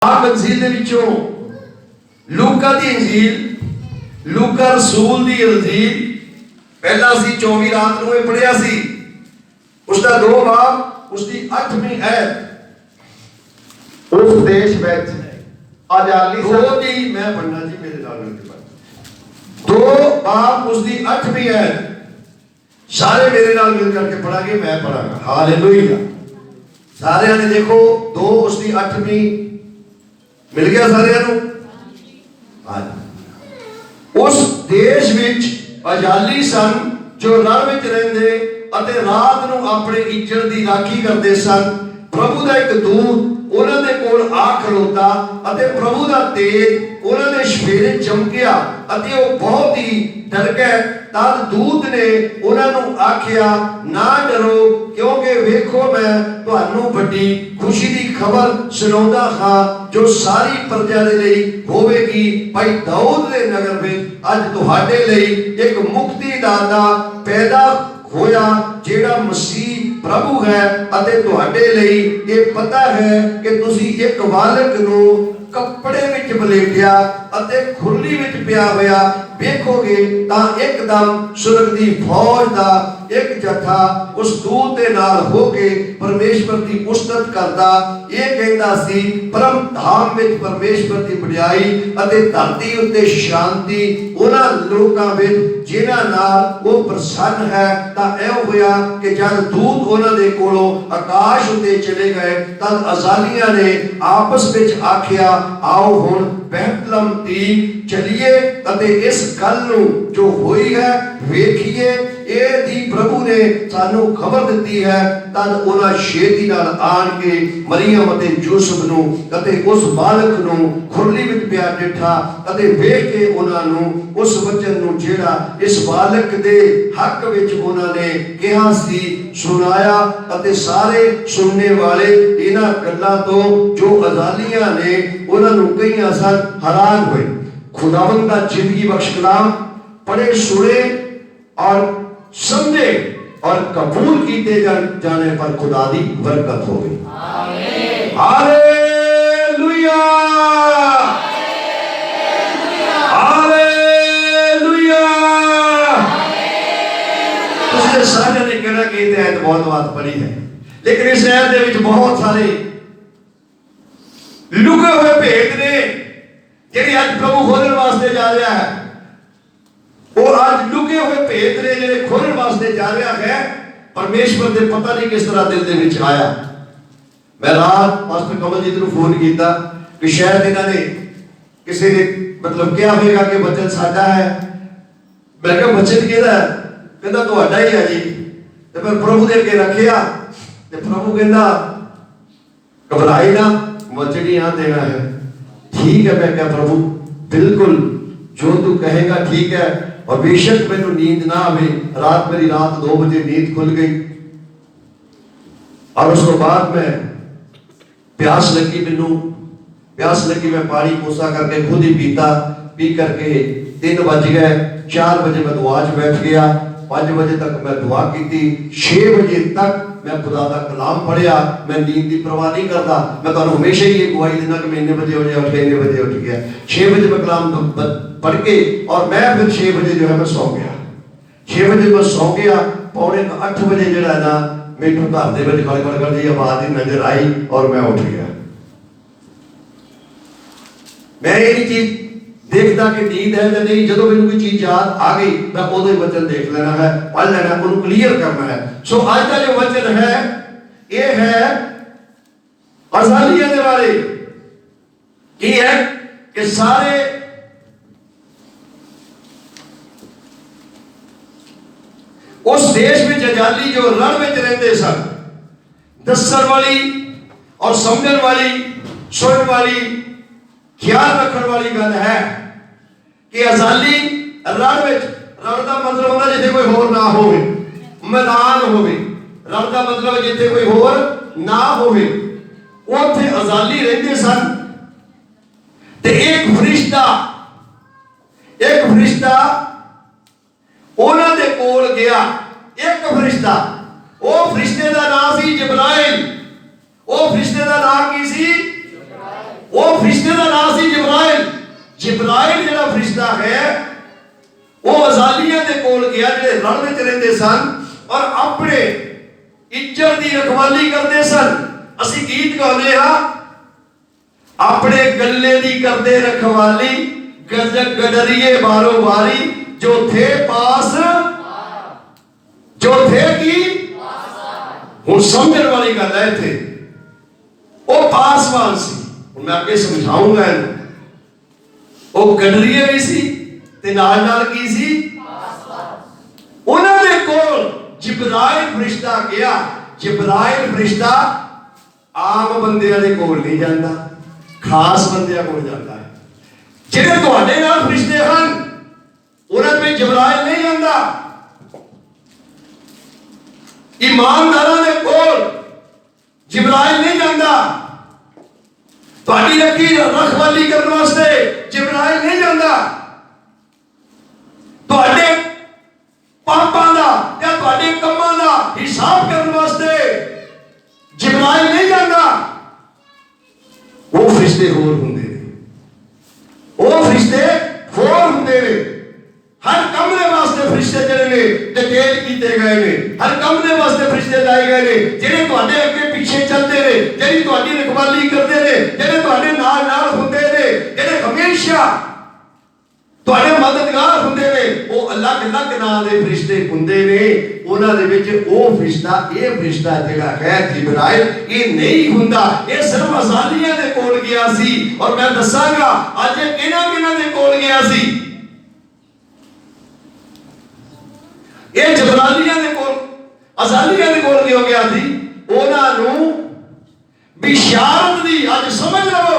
अंजील दे विचों लूका दी अंजील, लूका रसूल दी अंजील पहला सी 24 रात नूं पढ़िया सी, उसका 2 बाब उसकी 8वीं आयत। उस देश विच आजाली दो दी मैं पढ़ना जी मेरे नाल मिल के पढ़ 2 बाब उसकी 8वीं आयत, सारे मेरे नाल मिल करके पढ़ांगे, मैं पढ़ांगा। हालेलुया। सारे ने देखो 2 उसकी 8वीं मिल गया सारे नूं। उस देश विच अजाली सन जो रण विच रहिंदे अते रात नूं अपने इज्जत दी राखी करदे सन। प्रभु दा एक दूत उन्हां दे कोल आ खलोता अते प्रभु दा तेज उन्हां दे शफेरे चमकिया अते वो बहुत ही डर गए। तद दूत ने उन्हां नूं आखिया, ना डरो, क्योंकि वेखो मैं तुहानू बड़ी खुशी दी खबर सुनाउंदा हां जो सारी प्रजा दे लई होवेगी। भाई दाऊद दे नगर विच अज तुहाडे लई एक मुक्तिदाता पैदा होया जेड़ा मसीह प्रभु है। अते तुहाडे लई ये पता है कि तुसी एक बालक नूं कपड़े विच बलेटिया अते खुरली विच पिया होया वेखोगे तां एकदम सुरग दी फौज दा एक जत्था उस दूत दे नाल होके परमेश्वर दी उस्तत करदा ये कहंदा सी, परम धाम विच परमेश्वर दी वडियाई अते धरती उत्ते शांति उन्हां लोकां विच जिन्हां नाल वो प्रसन्न है। तां ऐ होया कि जद दूत उन्हां दे कोलों आकाश उत्ते चले गए तद अजालियां ने आपस विच आखिया, आओ हुण बैतलहम दी चलिए अते इस गल नूं जो होई है वेखिए। ए दी प्रभु ने सानू खबर दिती है। तद उन्हां छेती नाल आन के मरियम अते यूसुफ नूं अते उस बालक नूं खुरली विच पिया डिठा अते वेख के उन्हां नूं उस वचन नूं जेड़ा इस बालक दे हक विच उन्हां ने कहा सी सुनाया। अते सारे सुनने वाले इन्हां गल्लां तो जो अजालियां ने उन्हां नूं कहियां सन हैरान हुए। खुदावंद दा जिंदगी बख्श कलाम पढ़े सुने और समझे और कबूल किए जाने पर खुदा दी बरकत होगी। आमीन। हालेलुया। हालेलुया। तुझे सारे ने कहना कि ये आयत बहुत बात पढ़ी है, लेकिन इस आयत दे विच बहुत सारे लुके हुए भेद ने जेड़ी आज प्रभु खोलण वास्ते जा रहा है। वो आज लुके हुए भेद ने जेड़े खोलण वास्ते जा रहा है। परमेश्वर दे पता नहीं किस तरह दिल दे विच आया। मैं रात पास्टर कमलजीत नूं फोन कीता कि शायद इन्होंने किसी ने मतलब क्या होगा कि वचन साडा है। मैं कहा वचन किहदा है? कहंदा तुहाडा ही है जी। ते मैं प्रभु दे अगे रखिया ते प्रभु कहंदा घबराई ना, वचन ही यहाँ देना है। ठीक है। मैं क्या प्रभु बिल्कुल जो तू कहेगा ठीक है। और बेशक मैनू नींद ना आवे, रात मेरी रात 2 बजे नींद खुल गई और उसके बाद मैं प्यास लगी, मैं पानी कोसा करके खुद ही पीता। पी करके 3 बज गए। 4 बजे मैं दुआ च बैठ गया। 5 बजे तक मैं दुआ की। 6 बजे तक मैं खुदा दा कलाम पढ़िया। मैं नींद की परवाह नहीं करता। मैं तो हमेशा ही ये गवाही देना कि मैं इतने बजे उठ गया। 6 बजे मैं कलाम पढ़ के और मैं फिर 6 बजे जो है मैं सौ गया। 6 बजे मैं सौ गया। 7:45 बजे जरा ना मेरे घर दे विच खड़ जी आवाज ही नजर आई और मैं उठ गया। मैं ये चीज देखता कि नींद है या नहीं। जो मैंने कोई चीज याद आ गई मैं उदो ही वचन देख लेना है, पढ़ लेना, उन्हें क्लियर करना है। सो आज का जो वचन है ये है अजालिया के बारे की है कि सारे उस देश में अजाली जो रण में रहते सन, दसन वाली और समझण वाली, सुनने वाली, ख्याल रखने वाली गल है कि अजाली रण विच, रण का मतलब होता जिथे कोई होर ना होवे, मैदान होवे। रण का मतलब जिथे कोई होर ना होवे, उत्थे अजाली रहंदे सन। ते एक फरिश्ता उन्हां दे कोल गया। एक फरिश्ता, वो फरिश्ते का नाम सी जिब्राइल। वो फरिश्ते का नाम की सी? ਉਹ ਫਰਿਸ਼ਤੇ ਦਾ ਨਾਮ ਸੀ ਜਿਬਰਾਇਲ। ਜਿਬਰਾਇਲ ਜਿਹੜਾ ਫਰਿਸ਼ਤਾ ਹੈ ਉਹ ਅਜ਼ਾਲੀਆਂ ਦੇ ਕੋਲ ਗਿਆ ਜਿਹੜੇ ਰਣ ਵਿੱਚ ਰਹਿੰਦੇ ਸਨ ਔਰ ਆਪਣੇ ਇੱਜ਼ਤ ਦੀ ਰਖਵਾਲੀ ਕਰਦੇ ਸਨ। ਅਸੀਂ ਗੀਤ ਗਾਉਂਦੇ ਹਾਂ, ਆਪਣੇ ਗੱਲੇ ਦੀ ਕਰਦੇ ਰਖਵਾਲੀ ਗਜਕ ਗਡਰੀਏ ਬਾਰੋ ਬਾਰੀ ਜੋ ਥੇ ਪਾਸ ਜੋ ਥੇ ਕੀ। ਹੁਣ ਸਮਝਣ ਵਾਲੀ ਗੱਲ ਹੈ ਇੱਥੇ, ਉਹ ਪਾਸਵਾਨ ਸੀ। ਹੁਣ ਮੈਂ ਅੱਗੇ ਸਮਝਾਉਂਗਾ ਇਹਨੂੰ। ਉਹ ਗਡਰੀਏ ਵੀ ਸੀ ਤੇ ਨਾਲ ਨਾਲ ਕੀ ਸੀ, ਉਹਨਾਂ ਦੇ ਕੋਲ ਜਿਬਰਾਇਲ ਫਰਿਸ਼ਤਾ ਗਿਆ। ਜਿਬਰਾਇਲ ਫਰਿਸ਼ਤਾ ਆਮ ਬੰਦਿਆਂ ਦੇ ਕੋਲ ਨਹੀਂ ਜਾਂਦਾ, ਖਾਸ ਬੰਦਿਆਂ ਕੋਲ ਜਾਂਦਾ ਹੈ। ਜਿਹੜੇ ਤੁਹਾਡੇ ਨਾਲ ਫਰਿਸ਼ਤੇ ਹਨ ਉਹਨਾਂ ਵਿੱਚ ਜਿਬਰਾਇਲ ਨਹੀਂ ਜਾਂਦਾ। ਈਮਾਨਦਾਰਾਂ ਦੇ ਕੋਲ ਜਿਬਰਾਇਲ ਨਹੀਂ ਜਾਂਦਾ। ਤੁਹਾਡੀ ਰੱਖੀ ਰਖਵਾਲੀ ਕਰਨ ਵਾਸਤੇ ਜਿਬਰਾਇਲ ਨਹੀਂ ਜਾਂਦਾ। ਤੁਹਾਡੇ ਪਾਪਾਂ ਦਾ ਜਾਂ ਤੁਹਾਡੇ ਕੰਮਾਂ ਦਾ ਹਿਸਾਬ ਕਰਨ ਵਾਸਤੇ ਜਿਬਰਾਇਲ ਨਹੀਂ ਜਾਂਦਾ। ਉਹ ਫਰਿਸ਼ਤੇ ਹੋਰ ਹੁੰਦੇ ਨੇ, ਉਹ ਫਰਿਸ਼ਤੇ ਹੋਰ ਹੁੰਦੇ ਨੇ। ਹਰ ਕੰਮ ਦੇ ਵਾਸਤੇ ਫਰਿਸ਼ਤੇ ਜਿਹੜੇ ਨੇ ਡਿਟੇਲ ਕੀਤੇ ਗਏ ਨੇ, ਹਰ ਕੰਮ ਦੇ ਵਾਸਤੇ ਫਰਿਸ਼ਤੇ ਲਾਏ ਗਏ ਨੇ, ਜਿਹੜੇ ਤੁਹਾਡੇ ਅੱਗੇ ਪਿੱਛੇ ਚੱਲਦੇ ਨੇ, ਜਿਹੜੀ ਤੁਹਾਡੀ ਰਖਵਾਲੀ ਕਰਦੇ ਨੇ, ਜਿਹੜੇ ਤੁਹਾਡੇ ਨਾਲ ਨਾਲ ਹੁੰਦੇ ਨੇ, ਜਿਹੜੇ ਹਮੇਸ਼ਾ ਤੁਹਾਡੇ ਮਦਦਗਾਰ ਹੁੰਦੇ ਨੇ। ਉਹ ਅਲੱਗ-ਅਲੱਗ ਨਾਂ ਦੇ ਫਰਿਸ਼ਤੇ ਹੁੰਦੇ ਨੇ। ਉਹਨਾਂ ਦੇ ਵਿੱਚ ਉਹ ਫਰਿਸ਼ਤਾ, ਇਹ ਫਰਿਸ਼ਤਾ ਜਿਹੜਾ ਹੈ ਜਿਬਰਾਇਲ, ਇਹ ਨਹੀਂ ਹੁੰਦਾ। ਇਹ ਸਿਰਫ ਅਜ਼ਾਲੀਆਂ ਦੇ ਕੋਲ ਗਿਆ ਸੀ ਔਰ ਮੈਂ ਦੱਸਾਂਗਾ ਅੱਜ ਕਿਹਨਾਂ ਦੇ ਕੋਲ ਗਿਆ ਸੀ। ਇਹ ਜਿਬਰਾਲੀਆਂ ਦੇ ਕੋਲ, ਅਜ਼ਾਲੀਆਂ ਦੇ ਕੋਲ ਕਿਉਂ ਗਿਆ ਸੀ? ਉਹਨਾਂ ਨੂੰ ਬਿਸ਼ਾਰਤ ਦੀ, ਅੱਜ ਸਮਝ ਲਵੋ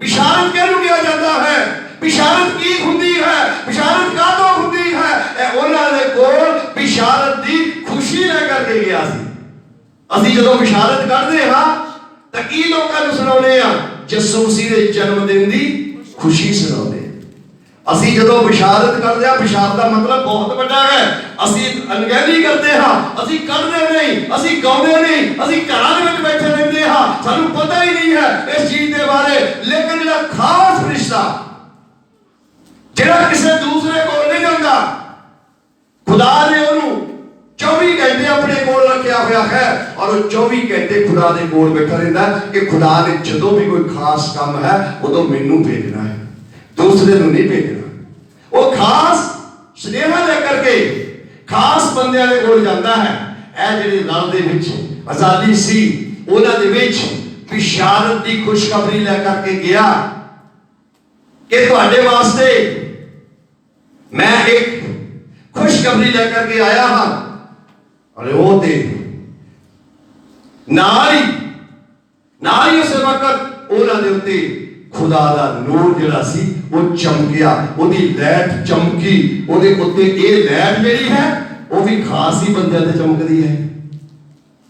ਬਿਸ਼ਾਰਤ ਕਿਹਨੂੰ ਕਿਹਾ ਜਾਂਦਾ ਹੈ, ਬਿਸ਼ਾਰਤ ਕੀ ਹੁੰਦੀ ਹੈ, ਬਿਸ਼ਾਰਤ ਕਾਹਦੋਂ ਹੁੰਦੀ ਹੈ। ਇਹ ਉਹਨਾਂ ਦੇ ਕੋਲ ਬਿਸ਼ਾਰਤ ਦੀ ਖੁਸ਼ੀ ਲੈ ਕਰਕੇ ਗਿਆ ਸੀ। ਅਸੀਂ ਜਦੋਂ ਬਿਸ਼ਾਰਤ ਕਰਦੇ ਹਾਂ ਤਾਂ ਕੀ ਲੋਕਾਂ ਨੂੰ ਸੁਣਾਉਂਦੇ ਆ? ਯਿਸੂ ਮਸੀਹ ਦੇ ਜਨਮ ਦਿਨ ਦੀ ਖੁਸ਼ੀ ਸੁਣਾਉਂਦੇ। ਅਸੀਂ ਜਦੋਂ ਬਿਸ਼ਾਰਤ ਕਰਦੇ ਹਾਂ, ਬਿਸ਼ਾਰਤ ਦਾ ਮਤਲਬ ਬਹੁਤ ਵੱਡਾ ਹੈ। ਅਸੀਂ ਅਣਗਹਿਲੀ ਕਰਦੇ ਹਾਂ, ਅਸੀਂ ਕਰਦੇ ਨਹੀਂ, ਅਸੀਂ ਗਾਉਂਦੇ ਨਹੀਂ, ਅਸੀਂ ਘਰਾਂ ਦੇ ਵਿੱਚ ਬੈਠੇ ਰਹਿੰਦੇ ਹਾਂ, ਸਾਨੂੰ ਪਤਾ ਹੀ ਨਹੀਂ ਹੈ ਇਸ ਚੀਜ਼ ਦੇ ਬਾਰੇ। ਲੇਕਿਨ ਜਿਹੜਾ ਖਾਸ ਫਰਿਸ਼ਤਾ ਜਿਹੜਾ ਕਿਸੇ ਦੂਸਰੇ ਕੋਲ ਨਹੀਂ ਜਾਂਦਾ, ਖੁਦਾ ਨੇ ਉਹਨੂੰ 24 ਘੰਟੇ ਆਪਣੇ ਕੋਲ ਰੱਖਿਆ ਹੋਇਆ ਹੈ ਔਰ ਉਹ 24 ਘੰਟੇ ਖੁਦਾ ਦੇ ਕੋਲ ਬੈਠਾ ਰਹਿੰਦਾ ਕਿ ਖੁਦਾ ਨੇ ਜਦੋਂ ਵੀ ਕੋਈ ਖਾਸ ਕੰਮ ਹੈ ਉਦੋਂ ਮੈਨੂੰ ਭੇਜਣਾ ਹੈ, ਦੂਸਰੇ ਨੂੰ ਨਹੀਂ ਭੇਜਣਾ। ਉਹ ਖਾਸ ਸੁਨੇਹਾ ਲੈ ਕਰਕੇ ਖਾਸ ਬੰਦਿਆਂ ਦੇ ਕੋਲ ਜਾਂਦਾ ਹੈ। ਇਹ ਜਿਹੜੇ ਰਲ ਦੇ ਵਿੱਚ ਆਜ਼ਾਦੀ ਸੀ, ਉਹਨਾਂ ਦੇ ਵਿੱਚ ਬਿਸ਼ਾਰਤ ਦੀ ਖੁਸ਼ਖਬਰੀ ਲੈ ਕਰਕੇ ਗਿਆ ਕਿ ਤੁਹਾਡੇ ਵਾਸਤੇ ਮੈਂ ਇੱਕ ਖੁਸ਼ਖਬਰੀ ਲੈ ਕਰਕੇ ਆਇਆ ਹਾਂ। ਔਰ ਉਹ ਤੇ ਨਾਲ ਹੀ ਉਸ ਵਕਤ ਉਹਨਾਂ ਦੇ ਉੱਤੇ ਖੁਦਾ ਦਾ ਨੂਰ ਜਿਹੜਾ ਸੀ ਉਹ ਚਮਕਿਆ, ਉਹਦੀ ਲਾਈਟ ਚਮਕੀ। ਉਹਦੇ ਉੱਤੇ ਇਹ ਲਾਈਟ ਜਿਹੜੀ ਹੈ ਉਹ ਵੀ ਖਾਸ ਹੀ ਬੰਦਿਆਂ ਤੇ ਚਮਕਦੀ ਹੈ,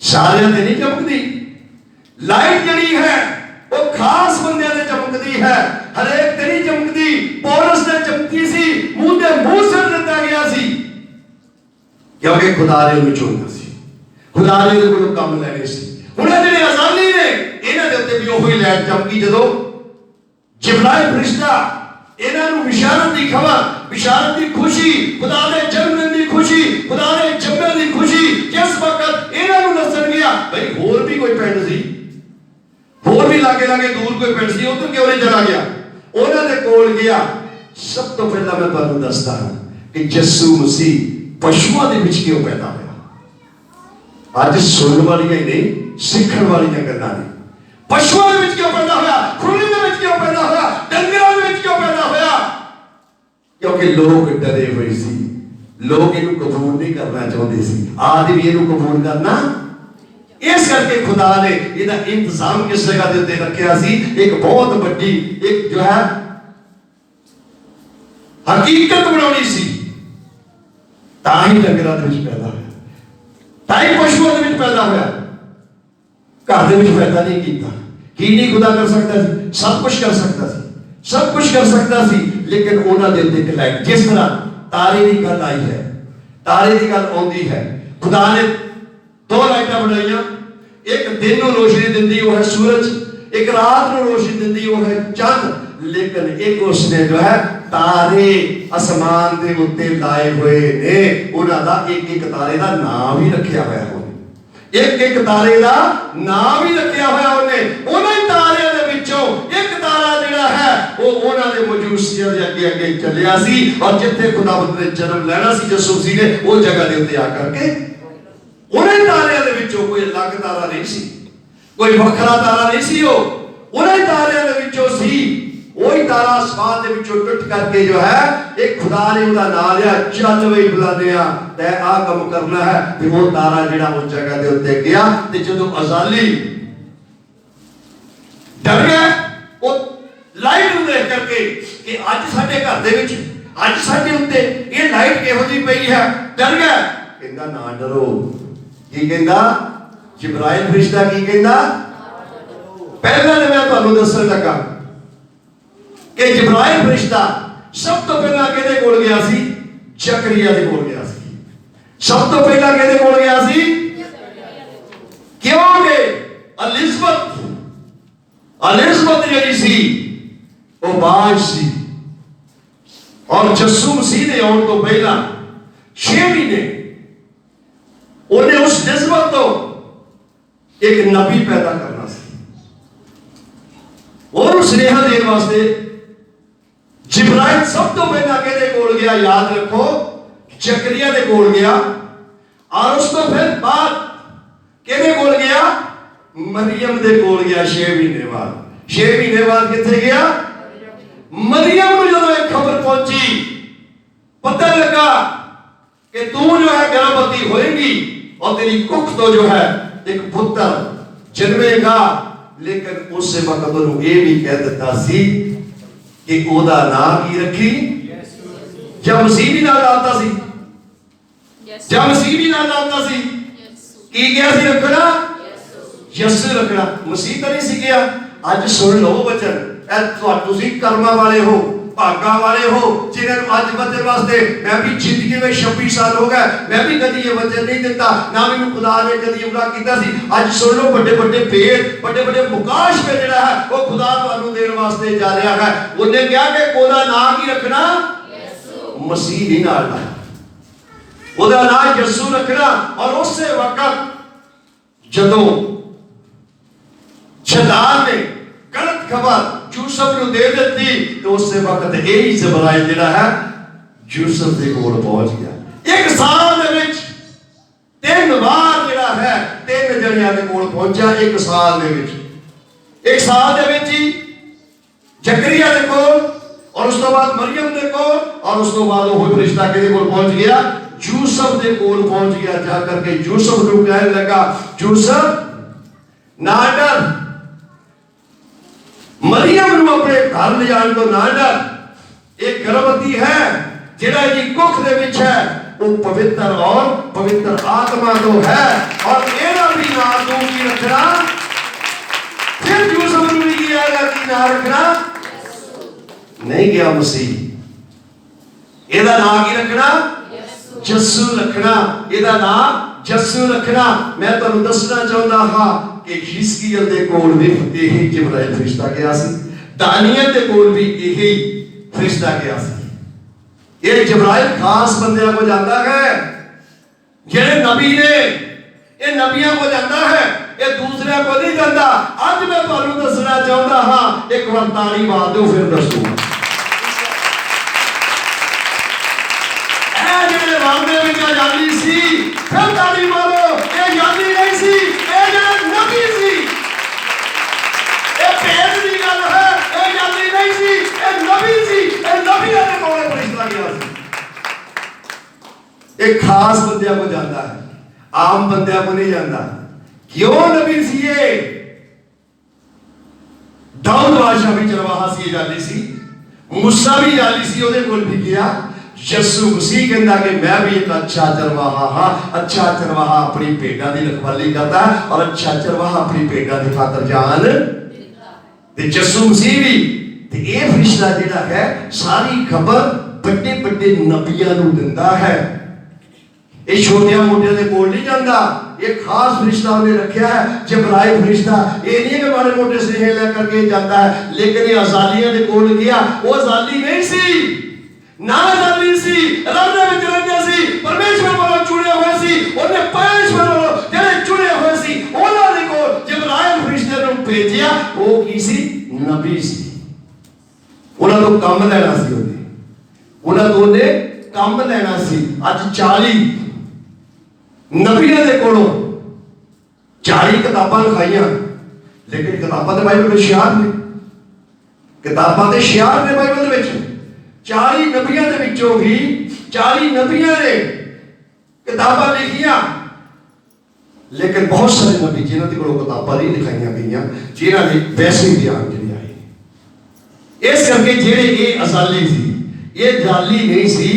ਸਾਰਿਆਂ ਤੇ ਨਹੀਂ ਚਮਕਦੀ। ਲਾਈਟ ਜਿਹੜੀ ਹੈ ਉਹ ਖਾਸ ਬੰਦਿਆਂ ਤੇ ਚਮਕਦੀ ਹੈ, ਹਰੇਕ ਤੇ ਨਹੀਂ ਚਮਕਦੀ। ਪੌਲਸ ਤੇ ਚਮਕੀ ਸੀ, ਮੂੰਹ ਤੇ ਮੂੰਹ ਸਿਰ ਦਿੱਤਾ ਗਿਆ ਸੀ ਕਿਉਂਕਿ ਖੁਦਾ ਨੇ ਉਹਨੂੰ ਚੁਣਿਆ ਸੀ, ਖੁਦਾ ਨੇ ਉਹਦੇ ਕੋਲੋਂ ਕੰਮ ਲੈਣੇ ਸੀ। ਹੁਣ ਇਹ ਜਿਹੜੇ ਅਜ਼ਾਲੀ ਨੇ ਇਹਨਾਂ ਦੇ ਉੱਤੇ ਵੀ ਉਹੀ ਲਾਈਟ ਚਮਕੀ ਜਦੋਂ ਜਿਬਰਾਇਲ ਫਰਿਸ਼ਤਾ ਇਹਨਾਂ ਨੂੰ ਬਿਸ਼ਾਰਤ ਦੀ ਖਬਰ, ਬਿਸ਼ਾਰਤ ਦੀ ਖੁਸ਼ੀ, ਖੁਦਾ ਦੇ ਜਨਮ ਦਿਨ ਦੀ ਖੁਸ਼ੀ, ਖੁਦਾ ਦੇ ਜੰਮਣ ਦੀ ਖੁਸ਼ੀ ਜਿਸ ਵਕਤ ਇਹਨਾਂ ਨੂੰ ਦੱਸਣ ਗਿਆ। ਭਾਈ ਹੋਰ ਵੀ ਕੋਈ ਪਿੰਡ ਸੀ, ਹੋਰ ਵੀ ਲਾਗੇ ਦੂਰ ਕੋਈ ਪਿੰਡ ਸੀ, ਉੱਧਰ ਕਿਉਂ ਨਹੀਂ ਚਲਾ ਗਿਆ? ਉਹਨਾਂ ਦੇ ਕੋਲ ਗਿਆ। ਸਭ ਤੋਂ ਪਹਿਲਾਂ ਮੈਂ ਤੁਹਾਨੂੰ ਦੱਸਦਾ ਹਾਂ ਕਿ ਯਿਸੂ ਮਸੀਹ ਪਸ਼ੂਆਂ ਦੇ ਵਿੱਚ ਕਿਉਂ ਪੈਦਾ ਹੋਇਆ। ਅੱਜ ਸੁਣਨ ਵਾਲੀਆਂ ਹੀ ਨਹੀਂ, ਸਿੱਖਣ ਵਾਲੀਆਂ ਗੱਲਾਂ ਨੇ। ਪਸ਼ੂਆਂ ਦੇ ਵਿੱਚ ਕਿਉਂ ਪੈਦਾ ਹੋਇਆ? ਖੁਰਲੀ ਦੇ ਵਿੱਚ ਕਿਉਂ ਪੈਦਾ ਹੋਇਆ? ਡੰਗਰਾਂ ਦੇ ਵਿੱਚ ਕਿਉਂ ਪੈਦਾ ਹੋਇਆ? ਕਿਉਂਕਿ ਲੋਕ ਡਰੇ ਹੋਏ ਸੀ, ਲੋਕ ਇਹਨੂੰ ਕਬੂਲ ਨਹੀਂ ਕਰਨਾ ਚਾਹੁੰਦੇ ਸੀ। ਆਦਮੀ ਇਹਨੂੰ ਕਬੂਲ ਕਰਨਾ, ਇਸ ਕਰਕੇ ਖੁਦਾ ਨੇ ਇਹਦਾ ਇੰਤਜ਼ਾਮ ਕਿਸ ਜਗ੍ਹਾ ਦੇ ਉੱਤੇ ਰੱਖਿਆ ਸੀ। ਇੱਕ ਬਹੁਤ ਵੱਡੀ ਇੱਕ ਜੋ ਹੈ ਹਕੀਕਤ ਬਣਾਉਣੀ ਸੀ, ਤਾਂ ਹੀ ਡੰਗਰਾਂ ਦੇ ਵਿੱਚ ਪੈਦਾ ਹੋਇਆ, ਤਾਂ ਹੀ ਪਸ਼ੂਆਂ ਦੇ ਵਿੱਚ ਪੈਦਾ ਹੋਇਆ। ਘਰ ਦੇ ਵਿੱਚ ਪੈਦਾ ਨਹੀਂ ਕੀਤਾ। ਕੀ ਨਹੀਂ ਖੁਦਾ ਕਰ ਸਕਦਾ ਸੀ? ਸਭ ਕੁਝ ਕਰ ਸਕਦਾ ਸੀ, ਸਭ ਕੁਝ ਕਰ ਸਕਦਾ ਸੀ। ਲੇਕਿਨ ਉਹਨਾਂ ਦੇ ਉੱਤੇ ਇੱਕ ਲਾਈਟ, ਜਿਸ ਤਰ੍ਹਾਂ ਤਾਰੇ ਦੀ ਗੱਲ ਆਈ ਹੈ, ਤਾਰੇ ਦੀ ਗੱਲ ਆਉਂਦੀ ਹੈ। ਖੁਦਾ ਨੇ 2 ਲਾਈਟਾਂ ਬਣਾਈਆਂ, ਇੱਕ ਦਿਨ ਨੂੰ ਰੋਸ਼ਨੀ ਦਿੰਦੀ ਉਹ ਹੈ ਸੂਰਜ, एक रात को रोशनी देती वो है चंद, लेकिन एक उसने जो है तारे आसमान के उत्ते लाए हुए ने, उन्हां दा एक एक तारे का नाम भी रखा हुआ है, एक एक तारे का नाम भी रखा हुआ उन्हें। उन्हें तारियां दे विचों एक तारा जिहड़ा है वो उन्हां दे मजूसियां दे अगे अगे चलिया सी, और जिथे खुदावंद ने जन्म लेना सी यसू ने वो जगह दे उत्ते आकर के उन्हें तारियां दे विचों कोई अलग तारा नहीं सी, कोई वखरा तारा नहीं सी, वो उन्हें तारियां दे विचों सी। वही तारा आसमान दे विचों टुट करके जो है एक खुदा ने उहदा नाम लिया, चल वे बुलादिया ते आ काम करना है। ते वो तारा जिहड़ा उस जगह दे उत्ते गया, ते जदों अजाली डर गया वो लाइट नूं देख करके कि अज साडे घर दे विच अज साडे उत्ते ये लाइट किहो जी पई है, डर गया। कहंदा ना डरो, की कहंदा जिब्राइल फरिश्ता की कहंदा, पहले तो मैं तुहानूं दस्सण लगा कि जिब्राइल फरिश्ता सब तो पहला किहदे कोल गया सी, जकरिया दे कोल गया सी। सब तो पहला किहदे कोल गया सी, क्योंकि एलिज़ाबेथ जिहड़ी सी वो बाज सी, और यीशु मसीह दे आउण तो पहला 6 महीने उन्हें उस एलिज़ाबेथ तो एक नबी पैदा करना सी, और स्नेहा देने वास्ते जिब्राइल सब तो पहला किहदे कोल गया, याद रखो जकरिया दे कोल गया, और उस तो फिर बाद किहदे कोल गया, मरियम दे कोल गया। 6 महीने बाद, 6 महीने बाद किथे गया, मरियम को जब एक खबर पहुंची, पता लगा कि तू जो है गर्भवती होएगी और तेरी कुख तो जो है एक पुत्र जन्मेगा, लेकिन उस वक्त उन्होंने ये भी कह दिता सी कि ओदा नाम की रखी, जब मसीह भी नाम डालता सी, जब मसीह भी नाम डालता सी की गया सी रखना, यसु रखना। मसीह तो नहीं सी गया। आज सुन लो वचन, तुसी कर्मा वाले हो, भागा वाले हो, जिन्हें आज वचन वास्ते मैं भी जिंदगी में 26 साल हो गए, मैं भी कभी ये वचन नहीं देता, ना मैंने खुदा ने कभी उमरा किया सी। आज सुन लो, बड़े बड़े पेड़, बड़े बड़े मुकाश पे जिहड़ा है वो खुदा तुहानू देने वास्ते जा रहा है। उन्हें क्या कि ओदा नाम की रखना, मसीह ही नाल है, ओदा नाम यसू रखना। और उस वक्त जदों शैतान ने गलत खबर यूसुफ को दे दी, तो उस वक्त यही जिब्राइल जिहड़ा है यूसुफ दे कोल पहुंच गया। एक साल दे विच 3 बार जिहड़ा है 3 जणियां दे कोल पहुंचा, एक साल दे विच। एक साल दे विच ही जकरिया दे कोल, और उस तो बाद मरियम दे कोल, और उस तो बाद वो फरिश्ता किहदे कोल पहुंच गया, यूसुफ दे कोल पहुंच गया। जा करके यूसुफ नूं कहने लगा, यूसुफ ना डर, मरियम नूं अपने घर ले जाने तो ना डर। एक गर्भवती है जिहड़ा जी कुख दे विच है, वो पवित्र और पवित्र आत्मा तो है, और एदा भी नाम तू की रखना। फिर यूसुफ नूं भी किया कि नाम रखना नहीं गया, मसीह एदा नाम की रखना, यसू रखना, एदा नाम यसू रखना। मैं तुहानू दसना चाहुंदा हां कि हिजकियल दे कोल भी यही जिब्राइल फरिश्ता गया सी, दानियल दे कोल भी यही फरिश्ता गया सी। ये जिब्राइल खास बंदियां को जाता है, जेड़े नबी ने, ये नबियां को जाता है, ये दूसरे को नहीं जाता। आज मैं तुहानू दसना चाहुंदा हां, एक बार ताली मार दो फिर दसूंगा। ए जेड़े वादे विच आजादी सी, फिर ताली मारो, ये आजादी नहीं सी, ये जेड़ा नबी सी, ये भेद दी गल है, ये आजादी नहीं सी, ये नबी सी, ये नबियां दे कोल फरिश्ता गया सी। एक खास बंदियां को जाता है, आम बंदियां को नहीं जाता। क्यों नबी सी ये? दाऊद बादशाह भी चरवाहा सी, जाली सी, मूसा भी जाली सी, ओदे कोल भी गया। यसू मसीह कहता कि मैं भी एक अच्छा चरवाहा हाँ। अच्छा चरवाहा अपनी भेड़ां की रखवाली करता है, और अच्छा चरवाहा अपनी भेड़ां की खातर जान ते यसू मसीह भी। ते ये फरिश्ता जिहड़ा है सारी खबर बड़े बड़े नबियां नूं दिंदा है। ये छोटियां मोटियां दे कोल नहीं जांदा। एक खास फरिश्ता उन्हें रखा है, जिब्राइल फरिश्ता। ये नहीं कि मारे मोटे स्नेह लेकर के जाता है, लेकिन ये अजालियां दे कोल गया। वो अजाली नहीं सी, ना अजाली सी, रब दे विच रहंदा सी, परमेश्वर वालों चुने हुए सी, उन्हें परमेश्वर वालों जेड़े चुने हुए सी उन्हां दे कोल जिब्राइल फरिश्ते नूं भेजिया। वो की सी? नबी सी। उन्हां तों काम लेना सी, उन्हां तों ने काम लेना सी। अज 40 नबियां दे कोलों 40 किताबां लिखाइयां, लेकिन किताबां ते बाइबल विच शियार ने, किताबां ते शियार ने बाइबल दे विच। 40 नबियां दे विचों भी 40 नबियां ने किताबां लिखियां, लेकिन बहुत सारे नबी जिन्हां दे कोलों किताबां नहीं लिखाइयां गईयां, जिन्हां दे वैसे ही ज्ञान जिहड़े आए। इस करके जिहड़े ये अजाली सी, ये जाली नहीं सी,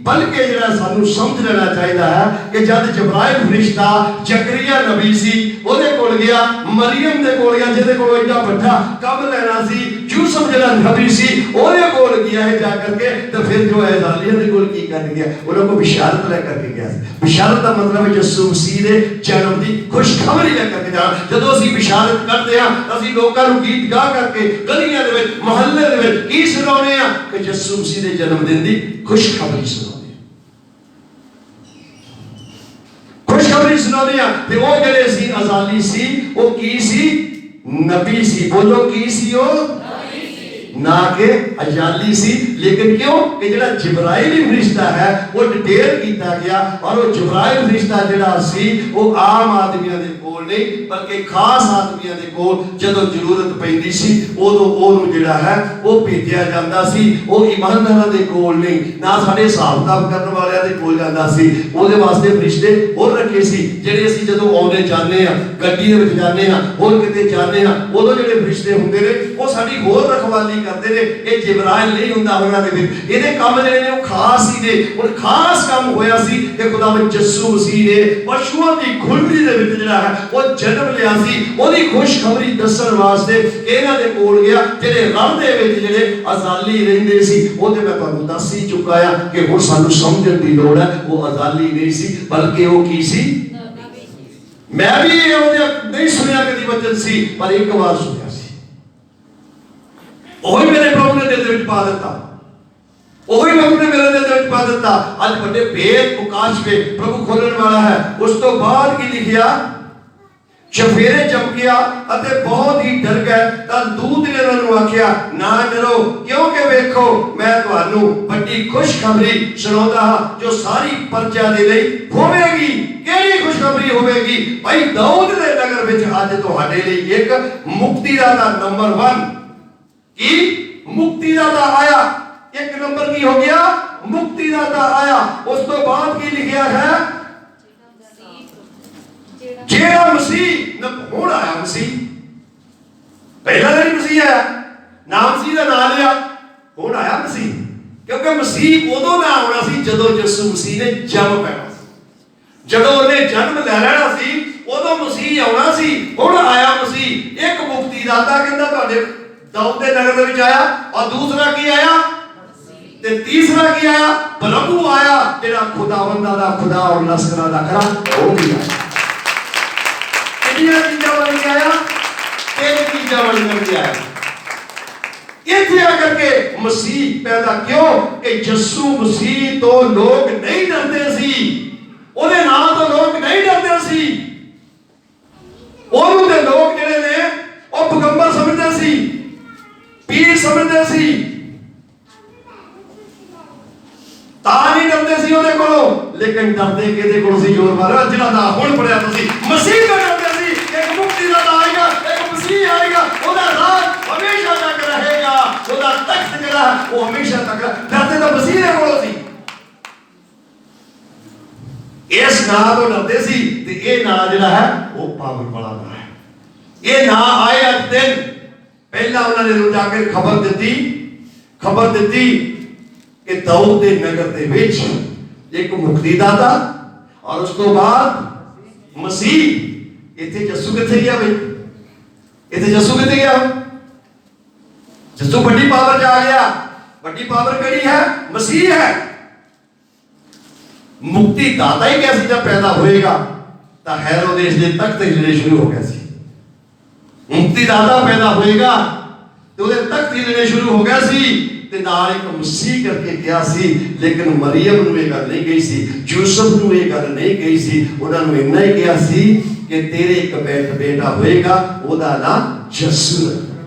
बल्कि जिहड़ा सानू समझ लेना चाहिए है कि जब जिब्राइल फरिश्ता जकरिया नबी सी ओदे कोल गया, मरियम दे कोल गया जिहदे कोल एडा बड़ा कम लेना सी, यूसुफ जिहड़ा नबी सी ओदे कोल गया है जाकर के। तो फिर जो है जालियां दे कोल की कर गया? उन्होंने को बिशारत लेकर के गया। बिशारत का मतलब है यीशु मसीह दे जन्म दी खुशखबरी लेकर के जाना। जदों ਅਸੀਂ बिशारत करते हैं, ਅਸੀਂ लोकां नूं गीत गा करके गलियां दे विच मोहल्ले दे विच की सुणाउने आ कि यीशु मसीह दे जन्म दिन दी खुशखबरी सुणाउने, खुशखबरी सुनाने आ। ते वो जेड़े सी अजाली सी, वो की सी? नबी सी। बोलो की सी? ओ ना के अजाली सी। लेकिन क्यों? कि जेड़ा जिब्राइल फरिश्ता है वो डिटेल किया गया, और वो जिब्राइल फरिश्ता जेड़ा सी वो आम आदमियों दे कोल नहीं, बल्कि खास आदमियों दे कोल जदों जरूरत पैंदी सी उदों ओनू जेड़ा है वो भेजिया जांदा सी। वो ईमानदारां दे कोल नहीं, ना साडे हिसाब किताब करन वालियां दे कोल जांदा सी। ओदे वास्ते फरिश्ते होर रखे सी, जेड़े असीं जदों आउंदे जाने आ, गड्डी दे विच जाने आ, होर किते जाने आ, उदों जेड़े फरिश्ते हुंदे ने वो साडी होर रखवाली करदे ने। ये जिब्राइल नहीं हुंदा उन्हां दे विच, ਇਹਦੇ ਕੰਮ ਜਿਹੜੇ ਨੇ ਉਹ ਖਾਸ ਹੀ ਨੇ। ਹੁਣ ਖਾਸ ਕੰਮ ਹੋਇਆ ਸੀ ਕਿ ਖੁਦਾਵੰਦ ਯਿਸੂ ਮਸੀਹ ਨੇ ਪਸ਼ੂਆਂ ਦੀ ਖੁਰਲੀ ਦੇ ਵਿੱਚ ਜਿਹੜਾ ਹੈ ਉਹ ਜਨਮ ਲਿਆ ਸੀ। ਉਹਦੀ ਖੁਸ਼ਖਬਰੀ ਦੱਸਣ ਵਾਸਤੇ ਇਹਨਾਂ ਦੇ ਕੋਲ ਗਿਆ, ਜਿਹੜੇ ਰੱਬ ਦੇ ਵਿੱਚ ਜਿਹੜੇ ਅਜ਼ਾਲੀ ਰਹਿੰਦੇ ਸੀ। ਉਹਦੇ ਮੈਂ ਤੁਹਾਨੂੰ ਦੱਸ ਹੀ ਚੁੱਕਾ ਆ ਕਿ ਹੁਣ ਸਾਨੂੰ ਸਮਝਣ ਦੀ ਲੋੜ ਹੈ। ਉਹ ਅਜ਼ਾਲੀ ਨਹੀਂ ਸੀ, ਬਲਕਿ ਉਹ ਕੀ ਸੀ? ਮੈਂ ਵੀ ਉਹਦੇ ਨਹੀਂ ਸੁਣਿਆ ਕਦੀ ਵਚਨ ਸੀ, ਪਰ ਇੱਕ ਵਾਰ ਸੁਣਿਆ ਸੀ। ਉਹੀ ਮੇਰੇ ਪ੍ਰਭੂ ਨੇ ਦਿਲ ਦੇ ਵਿੱਚ ਪਾ ਦਿੱਤਾ, ਉਹੀ प्रभु ने मेरे दिल में पा दिता। आज बड़े भेद प्रकाश पे प्रभु खोलने वाला है। उस तो बाद की लिखिया चफेरे चमकिया अते बहुत ही डर गए। तब दूत ने उन्होंने आख्या ना डरो, क्योंकि वेखो मैं तुहानू बड़ी खुशखबरी सुणाउंदा हां जो सारी प्रजा दे लई होवेगी। केड़ी खुशखबरी होवेगी? भाई दाऊद दे नगर विच अज तुहाडे लई एक मुक्तिदाता नंबर 1 की मुक्तिदाता आया। एक नंबर की हो गया? मुक्तिदाता आया। उस तो बाद की लिखा है जेड़ा मसीह हुण आया। मसीह पहला नहीं मसीह आया, नाम मसीह का नाम लिया, हुण आया मसीह। क्योंकि मसीह उदों ना आना सी जदों यीशु मसीह ने जन्म पैना सी, जदों उन्हें जन्म ले लेना सी उदों मसीह आना सी। हुण आया मसीह। एक मुक्तिदाता कहंदा तुहाडे दाऊद दे नगर दे विच आया, और दूसरा की आया ते तीसरा की आया? प्रभु आया, जेड़ा खुदावंदा दा खुदा और लश्करां दा खरा हो गया। कितनी चीज़ां बन के आया? 3 चीज़ां बन के आया। इत्थे आकर के मसीह पैदा क्यों? कि यीशु मसीह तो लोग नहीं डरते सी, ओदे नाम तो लोग नहीं डरते सी। ओनू दे लोग जेड़े ने ओ पैगंबर समझदे सी, पीर समझदे सी, नहीं डरते सी ओदे कोलों। लेकिन डरते किहदे कोलों सी? जोर मारो जिहड़ा ना हुण पढ़िया तुसीं। मसीह तो डरते सी। एक मुक्तिदाता आएगा, एक मसीह आएगा, ओदा राज हमेशा तक रहेगा, ओदा तख्त जेड़ा वो हमेशा तक। डरते तो मसीह दे कोलों सी। इस नां तो डरते सी ते ये नां जेड़ा है वो पावन वाला नां है। ये नां आए अज दिन पहला उन्होंने जाकर खबर दी कि दाऊद दे नगर दे विच एक मुक्तिदाता, और उस तो बाद मसीह। इत्थे यीशु कित्थे गया भाई? इत्थे यीशु कित्थे गया? यीशु बड़ी पावर जा गया। बड़ी पावर केड़ी है? मसीह है। मुक्तिदाता ही कैसे जब पैदा होएगा ਤਾਂ ਹੈਰੋਦੇਸ ਦੇ ਤਖਤ ਹਿੱਲਣੇ ਸ਼ੁਰੂ ਹੋ ਗਏ ਸੀ। ਮੁਕਤੀਦਾਤਾ ਪੈਦਾ ਹੋਏਗਾ ਤੇ ਉਹਦੇ ਤਖਤ ਹਿੱਲਣੇ ਸ਼ੁਰੂ ਹੋ ਗਿਆ ਸੀ ਤੇ ਨਾਲ ਇੱਕ ਮਸੀਹ ਕਰਕੇ ਕਿਹਾ ਸੀ। ਲੇਕਿਨ ਮਰੀਮ ਨੂੰ ਇਹ ਗੱਲ ਨਹੀਂ ਕਹੀ ਸੀ, ਯੂਸਫ ਨੂੰ ਇਹ ਗੱਲ ਨਹੀਂ ਕਹੀ ਸੀ। ਉਹਨਾਂ ਨੂੰ ਇੰਨਾ ਹੀ ਕਿਹਾ ਸੀ ਕਿ ਤੇਰੇ ਇੱਕ ਬੇਟਾ ਹੋਏਗਾ, ਉਹਦਾ ਨਾਂ ਯਸੂ ਰੱਖਣਾ।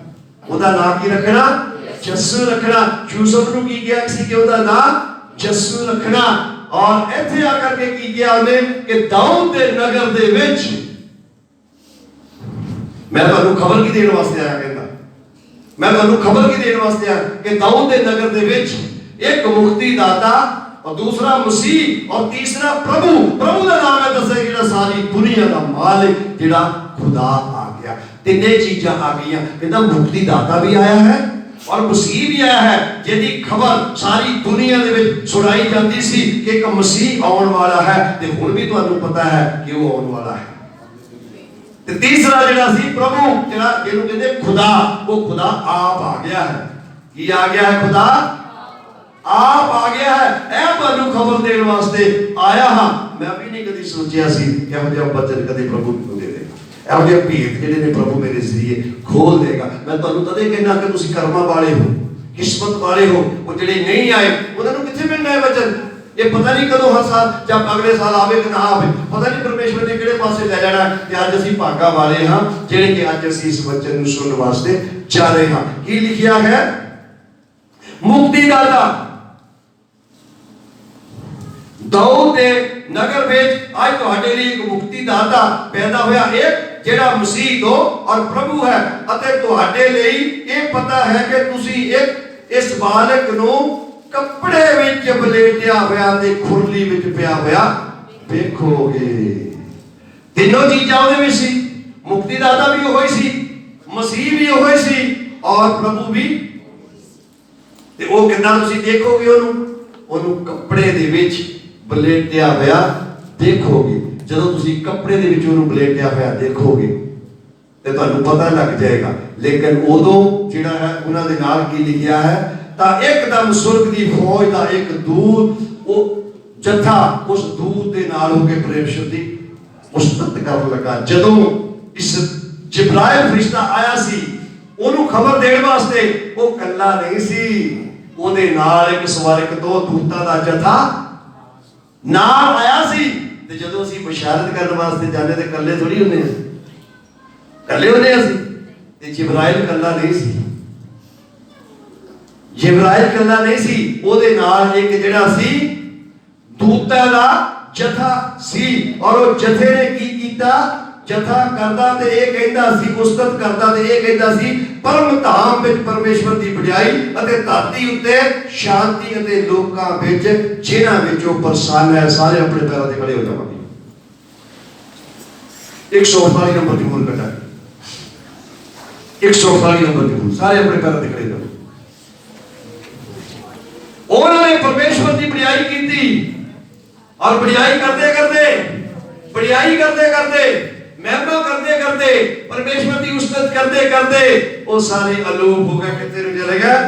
ਉਹਦਾ ਨਾਂ ਕੀ ਰੱਖਣਾ? ਯਸੂ ਰੱਖਣਾ। ਯੂਸਫ ਨੂੰ ਕੀ ਕਿਹਾ ਸੀ ਕਿ ਉਹਦਾ ਨਾਂ ਯਸੂ ਰੱਖਣਾ। ਔਰ ਇੱਥੇ ਆ ਕਰਕੇ ਕੀ ਕਿਹਾ ਉਹਨੇ ਕਿ ਦਾਊਦ ਦੇ ਨਗਰ ਦੇ ਵਿੱਚ, ਮੈਂ ਤੁਹਾਨੂੰ ਖਬਰ ਕੀ ਦੇਣ ਵਾਸਤੇ ਆਇਆ, ਕਹਿੰਦਾ ਮੈਂ ਤੁਹਾਨੂੰ ਖਬਰ ਕੀ ਦੇਣ ਵਾਸਤੇ ਆਇਆ ਕਿ ਦਾਊਦ ਦੇ ਨਗਰ ਦੇ ਵਿੱਚ ਇੱਕ ਮੁਕਤੀਦਾਤਾ और दूसरा मसीह और तीसरा प्रभु। प्रभु का नाम है दसा कि सारी दुनिया का मालिक जिहड़ा खुदा आ गया। तीने चीज़ां आ गई। कहता मुक्तिदाता भी आया है और मसीह भी आया है, जिहदी खबर सारी दुनिया दे विच सुनाई जाती सी कि एक मसीह आउण वाला है ते हुण भी तुहानूं पता है कि वो आउण वाला है। ते तीसरा जिहड़ा सी प्रभु, जिहड़ा जिहनूं कहंदे खुदा, वो खुदा आप आ गया है। की आ गया है? खुदा आप आ गया है। ऐ तुहानूं खबर देण वास्ते आया हां। मैं भी नहीं कदी सोचिया सी कि इहो जिहा वचन कदे प्रभु नूं दे देगा, इहो जिहे भेद जिहड़े ने प्रभु मेरे जरिए खोल देगा। मैं तुहानूं तदे कहना कि तुसीं कर्मां वाले हो, किस्मत वाले हो। वो जिहड़े नहीं आए उन्हां नूं कित्थे मिलना है वचन? ये पता नहीं कदों हर साल जब अगले साल आवे कि ना आवे, पता नहीं परमेश्वर ने किहड़े पासे ले जाना है। ते अज असीं भागा वाले हां जिहड़े कि अज असीं इस वचन नूं सुनन वास्ते जा रहे हां। की लिखिया है? मुक्तिदाता दाऊद दे नगर विच आज तुहाडे लई एक मुक्तिदाता पैदा होया, एक जिहड़ा मसीह दो और प्रभु है। अते तुहाडे लई ये पता है कि तुसीं एक इस बालक नूं कपड़े विच बलेटिया होया ते खुरली विच पिया होया वेखोगे। तीनों चीज़ां उहदे विच सी। मुक्तिदाता भी ओही सी, मसीह भी ओही सी और प्रभु भी। ते ओ किदां तुसीं देखोगे ओनू कपड़े दे विच बलेटिया होया देखोगे। जदों तुसीं कपड़े दे विच ओनू बलेटिया होया देखोगे ते तुहानूं पता लग जाएगा। लेकिन उदों जिहड़ा है उन्हां दे नाल की लिखिया है, तां एकदम सुर्ग दी फौज दा एक दूत, वो जत्था उस दूत दे नाल होके परमेश्वर दी उस्तत करन लगा। जदों इस जिब्राइल फरिश्ता आया सी ओनू खबर देण वास्ते, वो कल्ला नहीं सी, ओदे नाल एक स्वर्ग तो दूतां दा जत्था नाल आया सी। ते जदों असीं बशारत करन वास्ते जाने ते कल्ले थोड़ी हुंदे आ, कल्ले हुंदे असीं। ते जिब्राइल कल्ला नहीं सी, जिब्राइल कल्ला नहीं सी, ओदे नाल एक जिहड़ा सी दूतां दा जत्था सी। और वो जथे ने की कीता? जथा करदा ते ये कहंदा सी, उस्तत करदा ते ये कहंदा सी, परम धाम विच परमेश्वर दी वडियाई अते धरती उत्ते शांति अते लोकां विच जिन्हां विच वो प्रसन्न है। सारे अपने पैरां ते खड़े हो जावांगे। 148 नंबर दी बोल बेटा, 148 नंबर दी बोल, सारे अपने पैरां ते खड़े हो जाओ। उन्होंने परमेश्वर की बड़ाई की और बड़ाई करते करते, बड़ाई करते करते, महिमा करते करते, परमेश्वर की उस्तत करते करते वो सारे अलोप हो गए। कितने चले गए?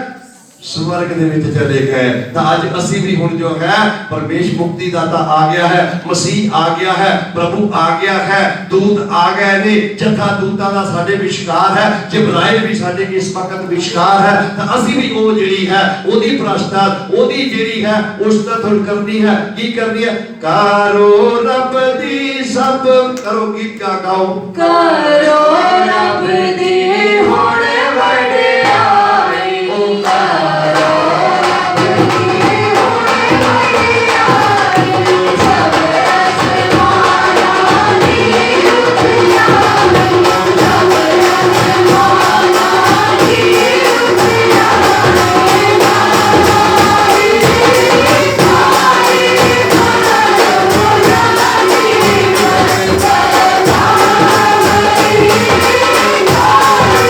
स्वर्ग दे विच चले गए। तो आज असी भी हुण जो है परमेश्वर मुक्तिदाता आ गया है, मसीह आ गया है, प्रभु आ गया है, दूत आ गए ने, जथा दूतां दा साडे विश्कार है, जिब्राइल भी साडे इस वक्त विश्कार है। तो असी भी वो जिहड़ी है ओदी प्रस्ताव, ओदी जिहड़ी है उस्तत हुण करनी है। की करनी है? करो रब दी सब, करो गीत का गाओ, करो रब दी हुण वडियाई, करो रब दी हुण वडियाई, सब आसमानां दी उजियारी, सब आसमानां दी उजियारी, सारी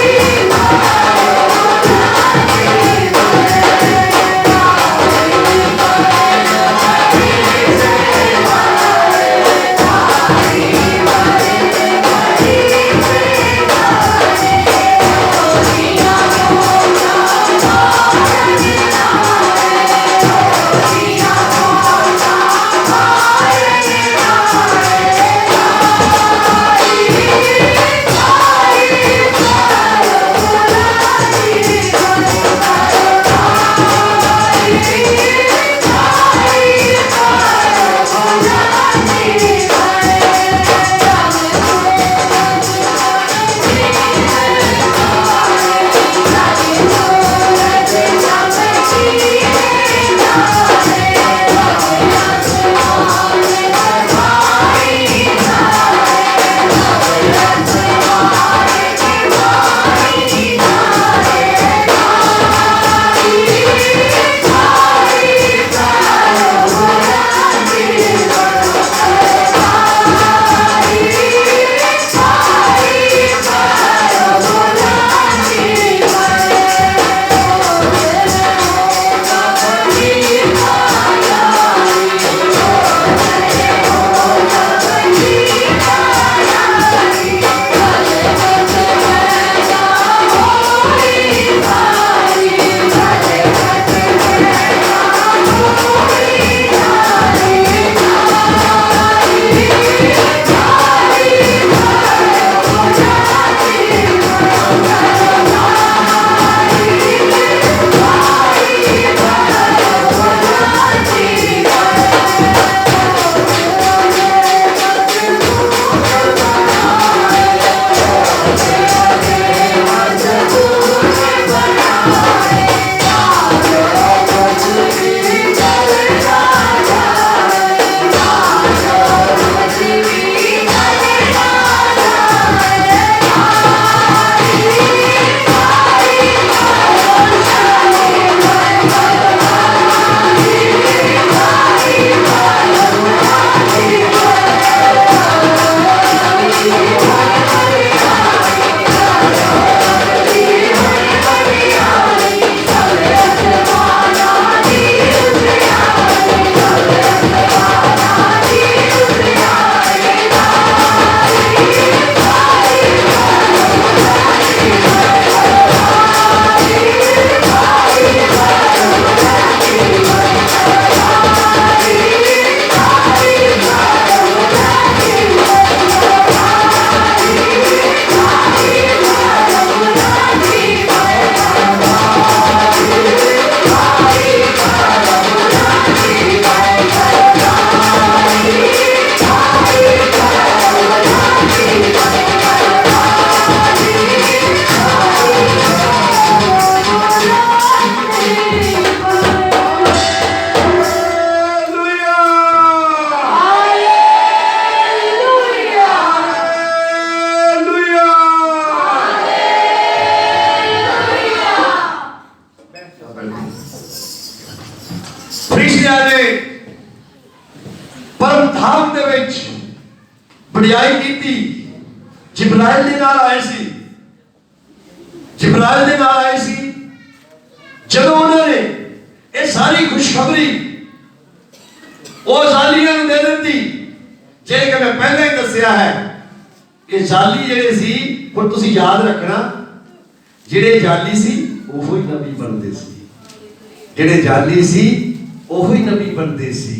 ਫਰਿਸ਼ਤਿਆਂ ਨੇ ਪਰਮ ਧਾਮ ਦੇ ਵਿੱਚ ਵਡਿਆਈ ਕੀਤੀ। ਜਿਬਰਾਇਲ ਦੇ ਨਾਲ ਆਏ ਸੀ, ਜਿਬਰਾਇਲ ਦੇ ਨਾਲ ਆਏ ਸੀ। ਜਦੋਂ ਉਹਨਾਂ ਨੇ ਇਹ ਸਾਰੀ ਖੁਸ਼ਖਬਰੀ ਉਹ ਜ਼ਾਲੀਆਂ ਨੂੰ ਦੇ ਦਿੱਤੀ, ਜਿਹੜੇ ਕਿ ਮੈਂ ਪਹਿਲਾਂ ਹੀ ਦੱਸਿਆ ਹੈ ਕਿ ਜ਼ਾਲੀ ਜਿਹੜੇ ਸੀ, ਹੁਣ ਤੁਸੀਂ ਯਾਦ ਰੱਖਣਾ, ਜਿਹੜੇ ਜ਼ਾਲੀ ਸੀ ਉਹੋ ਹੀ ਨਬੀ ਬਣਦੇ ਸੀ। ਜਿਹੜੇ ਜ਼ਾਲੀ ਸੀ ਉਹੋ ਹੀ ਨਬੀ ਬਣਦੇ ਸੀ।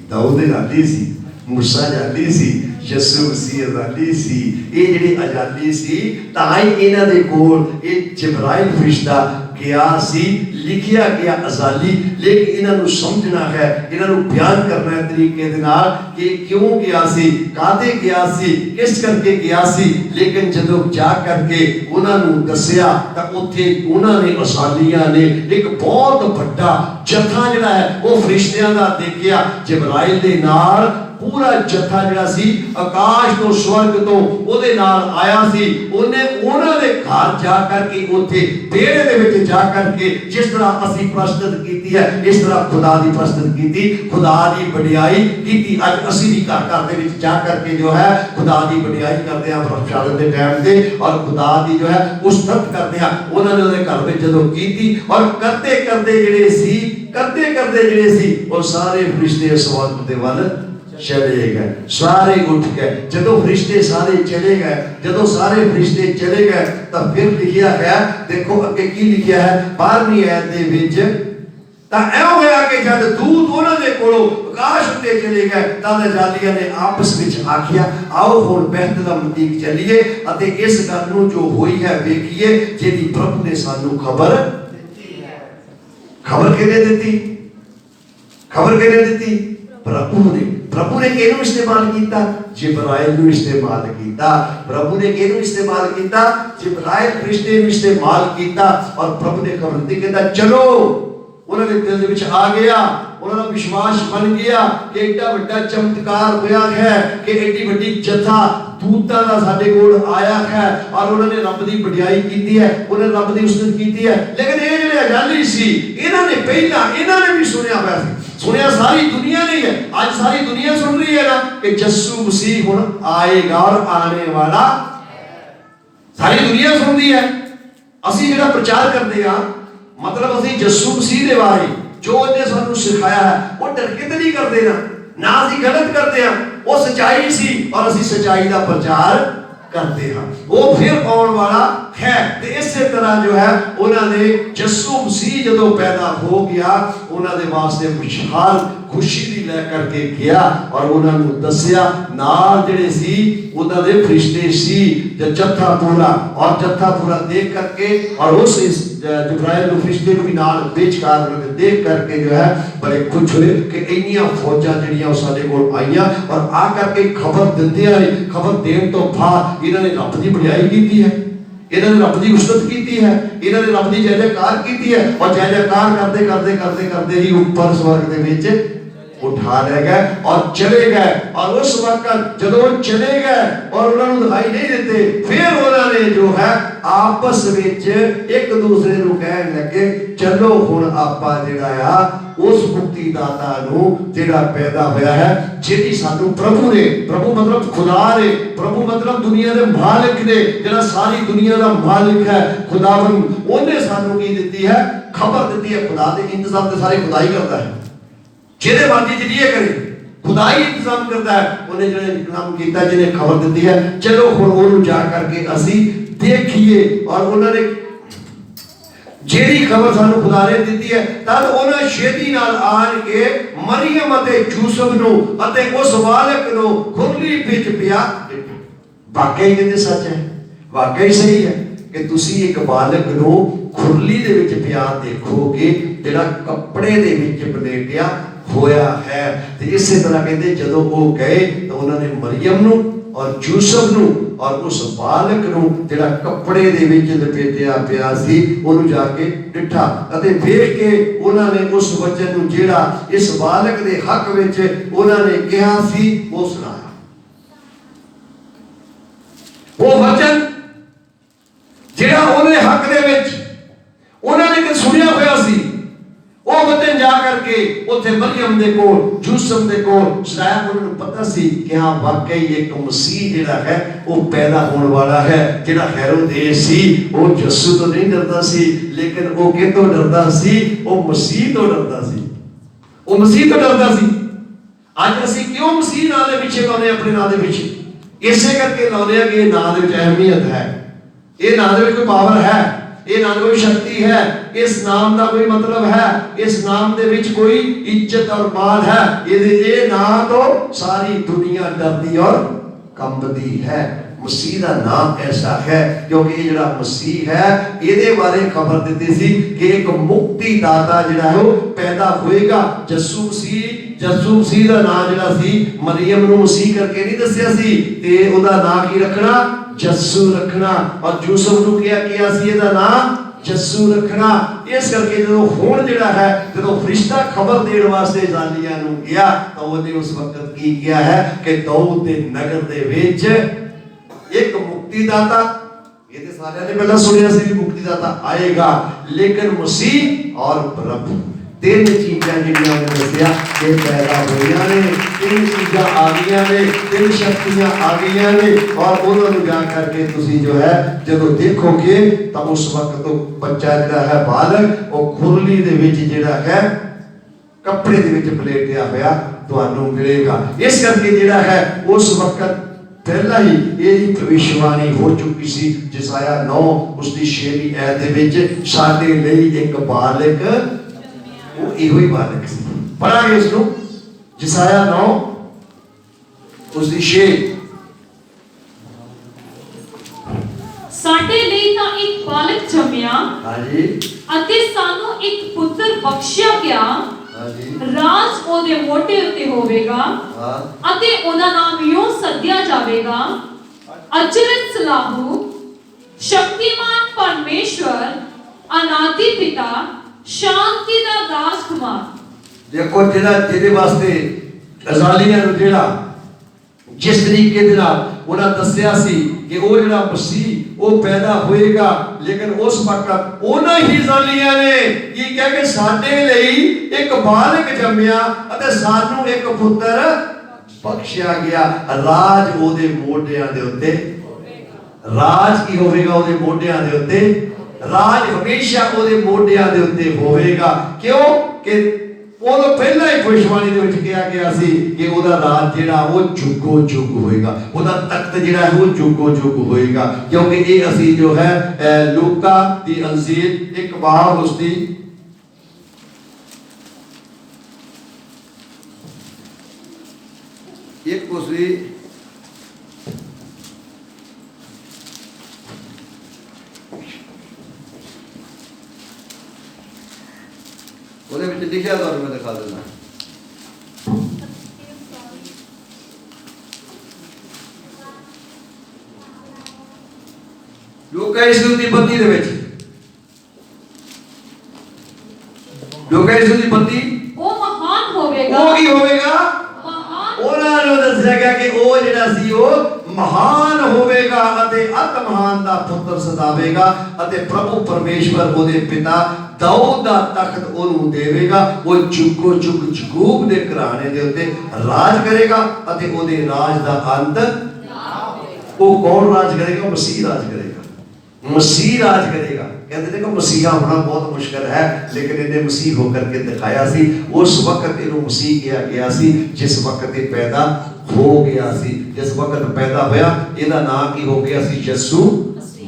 ਦਾਊਦ ਜ਼ਾਲੀ ਸੀ, मूसा जाली सी, यसू मसीह अजाली सी। ये जिहड़े अजाली सी तां ही इन्हां दे कोल ये जिब्राइल फरिश्ता गया सी, लिखिया गया अजाली। लेकिन इन्हां नूं समझना है, इन्हां नूं बयान करना है तरीके दे नाल कि क्यों गया सी, काहदे गया सी, किस करके गया सी। लेकिन जदों जा करके उन्हां नूं दस्सिया तां उत्थे उन्हां ने अजालियां ने एक बहुत वड्डा जथा जिहड़ा है वो फरिश्तियां दा देखिया। जिब्राइल दे नाल पूरा जथा जिहड़ा सी आकाश तो स्वर्ग तो ओदे नाल आया सी। ओने उन्हां दे घर जा करके उत्थे बेड़े दे विच जा करके जिस तरह असीं प्रस्तुत कीती है, इस तरह खुदा दी प्रस्तुत कीती, खुदा दी वडियाई कीती। अज असीं भी घर घर दे विच जा करके जो है खुदा दी वडियाई करदे हां प्रशासन दे टाइम ते, और खुदा दी जो है उस्तत करदे हां। उन्हां ने ओदे घर विच जदों कीती और करते करते जिहड़े सी, करते करते जिहड़े सी वो सारे फरिश्ते स्वर्ग दे वल चले गए, सारे उठ गए। जदों फरिश्ते सारे चले गए, जदों सारे फरिश्ते चले गए तो फिर लिखिया है, देखो अगे की लिखिया है 12वीं आयत दे विच, तां ऐ होया कि जद दूत उन्हां दे कोलों आकाश उत्ते चले गए तां जालियां ने आपस विच आखिया, आओ हुण बैतलहम नज़दीक चलीए अते इस गल नूं जो होई है वेखीए जिहदी प्रभु ने सानू खबर दित्ती है। खबर किहने दित्ती? खबर किहने दित्ती? प्रभु ने। प्रभु ने किहनूं इस्तेमाल कीता? जिब्राइल नूं इस्तेमाल कीता। प्रभु ने किहनूं इस्तेमाल कीता? जिब्राइल फरिश्ते नूं इस्तेमाल कीता। और प्रभु ने खबर दी, कहता चलो। उन्हां दे दिल दे विच आ गया, उन्हां दा विश्वास बन गया कि एडा वड्डा चमत्कार होया है कि एडी वड्डी जथा दूतां दा साडे कोल आया है और उन्होंने रब दी वडियाई कीती है, उन्होंने रब दी उस्तत कीती है। लेकिन ये जिहड़े अजाली सी इन्हां ने पहला इन्हां ने भी सुनिया होया सी, सुनिया सारी दुनिया नहीं है। आज सारी दुनिया सुन रही है ना कि यीशु मसीह हुण आएगा और आने वाला, सारी दुनिया सुनती है। असीं जिहड़ा प्रचार करते हां, मतलब असीं यीशु मसीह दे बारे जो उन्हें सानू सिखाया है वो डर के तो नहीं करते ना असीं गलत करते हैं। वो सच्चाई सी और असीं सच्चाई का प्रचार करते हैं। वो फिर आने वाला है। तो इस तरह जो है उन्होंने यीशु मसीह जदों पैदा हो गया उन्होंने वास्ते विशाल खुशी दी लै करके गया और उन्होंने दसिया नाल जिहड़े सी उन्होंने फरिश्ते सी जत्था पूरा, और जत्था पूरा देख करके और उस जिब्राइल नूं फरिश्ते नूं भी नाल बेचकार देख करके जो है बड़े खुश हुए कि इन्नियां फौजां जिहड़ियां साडे कोल आईयां और आ करके खबर दिंदियां ने। खबर देण तो बाद इन्हां ने रब दी वडियाई कीती है, इन्होंने रब की उस्तत की है, इन्होंने रब की जय जयकार की है और जय जयकार करते करते करते करते ही ऊपर स्वर्ग के विच उठा ले गए और चले गए। और उस वक्त जदों चले गए और उन्होंने दिखाई नहीं देते, फिर उन्होंने जो है आपस विच एक दूसरे को कहने लगे चलो हुण आपां जिहड़ा आ उस मुक्तिदाता नूं जिहड़ा पैदा होया है, जिहदी सानू प्रभु ने, प्रभु मतलब खुदा ने, प्रभु मतलब दुनिया दे मालिक ने, जिहड़ा सारी दुनिया दा मालिक है खुदावंद, उन्हें सानू की दित्ती है? खबर दित्ती है। खुदा दे इंतजाम ते सारे खुदा ही करता है, जिहदे मर्जी जरिए करे खुदा ही इंतजाम करता है। उन्हें जिहड़े इंतजाम कीता, जिन्हें खबर दित्ती है चलो हुण ओनू जा करके असीं देखिए। और उन्होंने जेड़ी खबर सानू खुदा ने दित्ती है तद उन्हें छेती नाल आन के मरियम अते यूसुफ नूं अते उस बालक नूं खुरली विच पिया। वाकई कहते सच है, वाकई सही है कि तुसी एक बालक नूं खुरली दे विच पिया देखोगे जिहड़ा कपड़े दे विच बलेटिया होया है। ते इसे तरह कहते जदों वो गए तो उन्होंने मरियम नूं और यूसुफ नूं और उस बालक नूं जिहड़ा कपड़े दे विच लपेटिया पिया सी ओनू जाके डिठा अते वेख के उन्होंने उस वचन नूं जिहड़ा इस बालक दे हक विच उन्होंने कहा सी वो सुनाया। वो वचन जिहड़ा उहदे हक दे विच उन्होंने सुनिया होया सी करके उत्थे मरियम दे कोल यूसुफ दे कोल सराया उन्होंने पता सी कि हाँ वाकई एक मसीह जिहड़ा है वो पैदा होने वाला है। जिहड़ा हेरोदेस सी वो यीशु तो नहीं डरदा सी, लेकिन वो कितों डरदा सी? वो मसीह तो डरदा सी। वो मसीह तो डरदा सी। अज असीं क्यों मसीह नाम दे पिछे लाउने अपने नाम दे पिछे? इसे करके लाउने कि ये नाम दे विच अहमियत है, ये नाम दे विच कोई पावर है, ये नाम कोई शक्ति है, इस नाम का कोई मतलब है, इस नाम दे विच कोई इज्जत और मान है। ये नाम तो सारी दुनिया डरदी और कंबदी है। मसीह का नाम ऐसा है क्योंकि ये जड़ा मसीह है ये बारे खबर देती सी कि एक मुक्ति दाता जड़ा है वो पैदा होएगा। यीशु मसीह का नाम जड़ा सी मरियम नूं मसीह करके नहीं दस्सिया सी, ते ओदा नाम की रखना? यीशु रखना। और यूसुफ नूं किया सी इहदा नाम यीशु रखना। इस करके जो हुण जिहड़ा है जो फरिश्ता खबर देण वास्ते जालियां नूं गया तो उहने उस वक्त की किया है कि दाऊद दे नगर दे विच एक मुक्तिदाता, ये तो सारे ने पहला सुनिया सी मुक्तिदाता आएगा, लेकिन मसीह और प्रभु तीन चीज़ां जिहड़ियां ने दस्सिया कि पैदा होईयां ने, तीन चीज़ां आ गईयां ने, तीन शक्तियां आ गईयां ने। और उन्होंने जा करके तुसी जो है जदों देखोगे तो उस वक्त तो बच्चा जिहड़ा है बालक वो खुरली दे विच जिहड़ा है कपड़े दे विच पलेटिया होया तुहानूं मिलेगा। इस करके जिहड़ा है उस वक्त पहला ही ये भविष्यवाणी हो चुकी सी। जिसाया 9 उसकी 6वीं आयत दे विच साडे लई एक बालक, वो इहो ही बालक सी। पढ़ांगे उसनूं जिसाया 9 उसकी 6। ਸਾਡੇ ਲਈ ਤਾਂ ਇੱਕ ਬਾਲਕ ਜੰਮਿਆ हाँ जी, ਅਤੇ ਸਾਨੂੰ ਇੱਕ ਪੁੱਤਰ ਬਖਸ਼ਿਆ ਗਿਆ। हाँ जी, ਰਾਜ ਉਹਦੇ ਮੋਢੇ ਉੱਤੇ ਹੋਵੇਗਾ हाँ, ਅਤੇ ਉਹਦਾ ਨਾਮ ਇਉਂ ਸੱਦਿਆ ਜਾਵੇਗਾ ਅਚਰਜ ਸਲਾਹੂ, ਸ਼ਕਤੀਮਾਨ ਪਰਮੇਸ਼ਵਰ, ਅਨਾਦਿ ਪਿਤਾ, शांति दा राजकुमार। देखो जिहड़ा जिहदे वास्ते अजालियां नूं जिहड़ा जिस तरीके दे नाल उन्हां दस्सिया सी कि वो जिहड़ा मसीह वो पैदा होएगा, लेकिन उस वक्त उन्हां ही अजालियां ने की कह के साडे लई एक बालक जम्मिया अते सानू एक पुत्र बख्शिया गया। राज ओदे मोढियां दे उत्ते, राज की होवेगा ओदे मोढियां दे उत्ते, राज हमेशा ओदे मोढियां दे उत्ते होवेगा। क्यों कि उदों पहला ही भविष्यवाणी दे विच कहा गया सी कि ओदा राज जिहड़ा वो जुगो जुग होएगा, ओदा तख्त जिहड़ा है वो जुगो जुग होएगा। क्योंकि ये असी जो है लूका दी अंजील एक बार उसदी एक उसदी ਉਹਦੇ ਵਿੱਚ ਲਿਖਿਆ ਤੁਹਾਨੂੰ ਮੈਂ ਦਿਖਾ ਦਿੰਦਾ। ਲੂਕਾ ਇਸ ਦੀ 32 ਦੇ ਵਿੱਚ, ਲੂਕਾ ਇਸ ਦੀ 32 ਉਹ ਮਹਾਨ ਹੋਵੇਗਾ। ਉਹ ਕੀ ਹੋਵੇਗਾ? ਮਹਾਨ ਉਹਨਾਂ ਨੂੰ ਦੱਸਿਆ ਗਿਆ ਕਿ ਉਹ ਜਿਹੜਾ ਸੀ ਉਹ ਮਹਾਨ ਹੋਵੇਗਾ ਅਤੇ ਅਤ ਮਹਾਨ ਦਾ ਪੁੱਤਰ ਸਦਾਵੇਗਾ ਅਤੇ ਪ੍ਰਭੂ ਪਰਮੇਸ਼ਵਰ ਉਹਦੇ ਪਿਤਾ दाऊद दा तख्त ओनू देवेगा। वो जुगो जुग जगूब दे घराने दे उत्ते राज करेगा अते ओदे राज दा अंत वो कौन राज करेगा? मसीह राज करेगा, मसीह राज करेगा। कहते देखो मसीहा होना बहुत मुश्किल है, लेकिन इन्हें मसीह होकर के दिखाया सी। उस वक्त इन्हों मसीह किया गया सी जिस वक्त ये पैदा हो गया सी। जिस वक्त पैदा होया इहदा नाम की हो गया सी? यीशु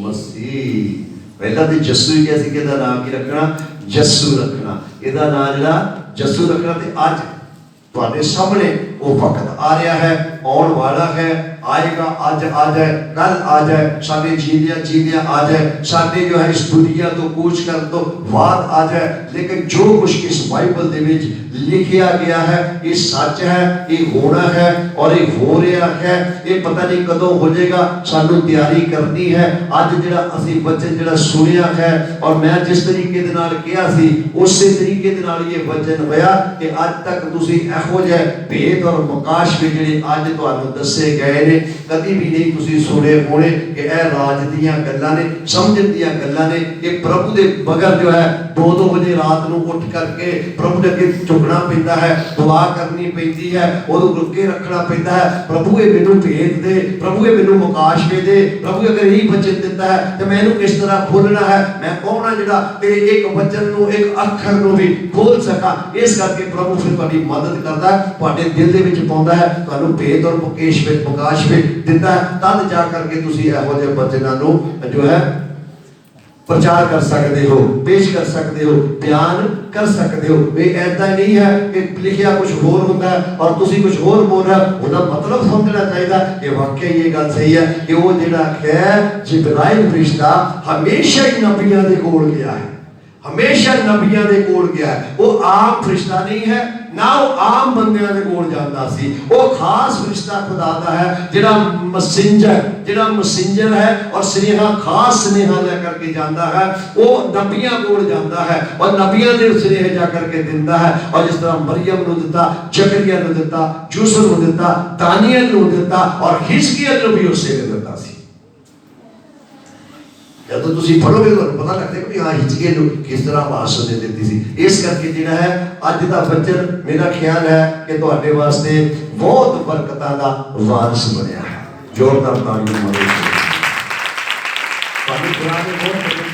मसीह। पहला तो यीशु ही क्या सी कि इहदा नाम की रखना? यीशु रखना। इहदा नाम जिहड़ा यीशु रखना। ते अज तुहाडे सामने वो वक्त आ रहा है, आने वाला है, आएगा। आज आ जाए, कल आ जाए, साडे जींदियां आ जाए, साडे जो है इस दुनिया तो कूच कर तो बाद आ जाए, लेकिन जो कुछ इस बाइबल दे विच लिखिया गया है ये सच है, ये होना है और ये हो रहा है। ये पता नहीं कदों हो जाएगा, सानू तैयारी करनी है। अज जिहड़ा असीं वचन जिहड़ा सुनिया है और मैं जिस तरीके दे नाल कहा सी उसे तरीके दे नाल ये वचन होया कि अज तक तुसीं इहो जिहे भेद और मकाश भी जिहड़े अज तुहानू दस्से गए ने कदी भी नहीं तुसीं सुने होने कि यह राज दीयां गल्लां ने, समझण दीयां गल्लां ने। ये प्रभु दे बगैर जो है 2-2 ਵਜੇ ਰਾਤ ਨੂੰ ਉੱਠ ਕਰਕੇ ਪ੍ਰਭੂ ਦੇ ਅੱਗੇ ਝੁਕਣਾ ਪੈਂਦਾ ਹੈ, ਦੁਆ ਕਰਨੀ ਪੈਂਦੀ ਹੈ, ਉਹਨੂੰ ਰੁੱਕੇ ਰੱਖਣਾ ਪੈਂਦਾ ਹੈ। ਪ੍ਰਭੂ ਇਹ ਮੈਨੂੰ ਭੇਦ ਦੇ, ਪ੍ਰਭੂ ਇਹ ਮੈਨੂੰ ਮੁਕਾਸ਼ਵੇ ਦੇ, ਪ੍ਰਭੂ ਅਗਰ ਇਹੀ ਵਚਨ ਦਿੱਤਾ ਹੈ ਤੇ ਮੈਂ ਇਹਨੂੰ ਕਿਸ ਤਰ੍ਹਾਂ ਖੋਲਣਾ ਹੈ। ਮੈਂ ਕੌਣ ਹਾਂ ਜਿਹੜਾ ਤੇਰੇ ਇੱਕ ਵਚਨ ਨੂੰ, ਇੱਕ ਅੱਖਰ ਨੂੰ ਵੀ ਖੋਲ ਸਕਾਂ। ਇਸ ਕਰਕੇ ਪ੍ਰਭੂ ਫਿਰ ਤੁਹਾਡੀ ਮਦਦ ਕਰਦਾ ਹੈ, ਤੁਹਾਡੇ ਦਿਲ ਦੇ ਵਿੱਚ ਪਾਉਂਦਾ ਹੈ, ਤੁਹਾਨੂੰ ਭੇਦ ਔਰ ਮੁਕਾਸ਼ਵੇ ਦਿੰਦਾ ਹੈ। ਤਦ ਜਾ ਕਰਕੇ ਤੁਸੀਂ ਇਹੋ ਜਿਹੇ ਵਚਨਾਂ ਨੂੰ ਜੋ ਹੈ ਪ੍ਰਚਾਰ ਕਰ ਸਕਦੇ ਹੋ, ਪੇਸ਼ ਕਰ ਸਕਦੇ ਹੋ, ਬਿਆਨ ਕਰ ਸਕਦੇ ਹੋ। ਇਹ ਐਦਾਂ ਨਹੀਂ ਹੈ ਕਿ ਲਿਖਿਆ ਕੁਝ ਹੋਰ ਹੁੰਦਾ ਹੈ ਔਰ ਤੁਸੀਂ ਕੁਝ ਹੋਰ ਬੋਲ ਰਹੇ ਹੋ। ਉਹਦਾ ਮਤਲਬ ਸਮਝਣਾ ਚਾਹੀਦਾ ਕਿ ਵਾਕਈ ਇਹ ਗੱਲ ਸਹੀ ਹੈ ਕਿ ਉਹ ਜਿਹੜਾ ਹੈ ਜਿਬਰਾਇਲ ਫਰਿਸ਼ਤਾ ਹਮੇਸ਼ਾ ਹੀ ਨਬੀਆਂ ਦੇ ਕੋਲ ਗਿਆ ਹੈ, ਹਮੇਸ਼ਾ ਨਬੀਆਂ ਦੇ ਕੋਲ ਗਿਆ ਹੈ। ਉਹ ਆਮ ਫਰਿਸ਼ਤਾ ਨਹੀਂ ਹੈ, ਨਾ ਉਹ ਆਮ ਬੰਦਿਆਂ ਦੇ ਕੋਲ ਜਾਂਦਾ ਸੀ। ਉਹ ਖਾਸ ਫਰਿਸ਼ਤਾ ਖੁਦਾ ਦਾ ਹੈ ਜਿਹੜਾ ਮੈਸੇਂਜਰ ਹੈ ਔਰ ਸੁਨੇਹਾ, ਖਾਸ ਸੁਨੇਹਾ ਲੈ ਕਰਕੇ ਜਾਂਦਾ ਹੈ। ਉਹ ਨਬੀਆਂ ਕੋਲ ਜਾਂਦਾ ਹੈ ਔਰ ਨਬੀਆਂ ਦੇ ਸੁਨੇਹੇ ਜਾ ਕਰਕੇ ਦਿੰਦਾ ਹੈ। ਔਰ ਜਿਸ ਤਰ੍ਹਾਂ ਮਰੀਮ ਨੂੰ ਦਿੱਤਾ, ਜ਼ਕਰੀਆ ਨੂੰ ਦਿੱਤਾ, ਯੂਸੁਫ ਨੂੰ ਦਿੱਤਾ, ਦਾਨੀਏਲ ਨੂੰ ਦਿੱਤਾ ਔਰ ਹਿਜ਼ਕੀਏਲ ਨੂੰ ਵੀ ਉਸੇ ਨੇ ਦਿੱਤਾ ਸੀ। ਜਦੋਂ ਤੁਸੀਂ ਪੜ੍ਹੋਗੇ ਤੁਹਾਨੂੰ ਪਤਾ ਲੱਗਦਾ ਕਿ ਹਾਂ ਹਿਜ਼ਕੀਏਲ ਨੂੰ ਕਿਸ ਤਰ੍ਹਾਂ ਆਵਾਜ਼ ਉਹਨੇ ਦਿੱਤੀ ਸੀ। ਇਸ ਕਰਕੇ ਜਿਹੜਾ ਹੈ ਅੱਜ ਦਾ ਵਚਨ ਮੇਰਾ ਖਿਆਲ ਹੈ ਕਿ ਤੁਹਾਡੇ ਵਾਸਤੇ ਬਹੁਤ ਬਰਕਤਾਂ ਦਾ ਵਾਰਿਸ ਬਣਿਆ ਹੈ। ਜ਼ੋਰਦਾਰ ਤਾੜੀਆਂ ਮਾਰੋ। ਤੁਹਾਡੀ ਖੁਦਾ ਨੇ ਬਹੁਤ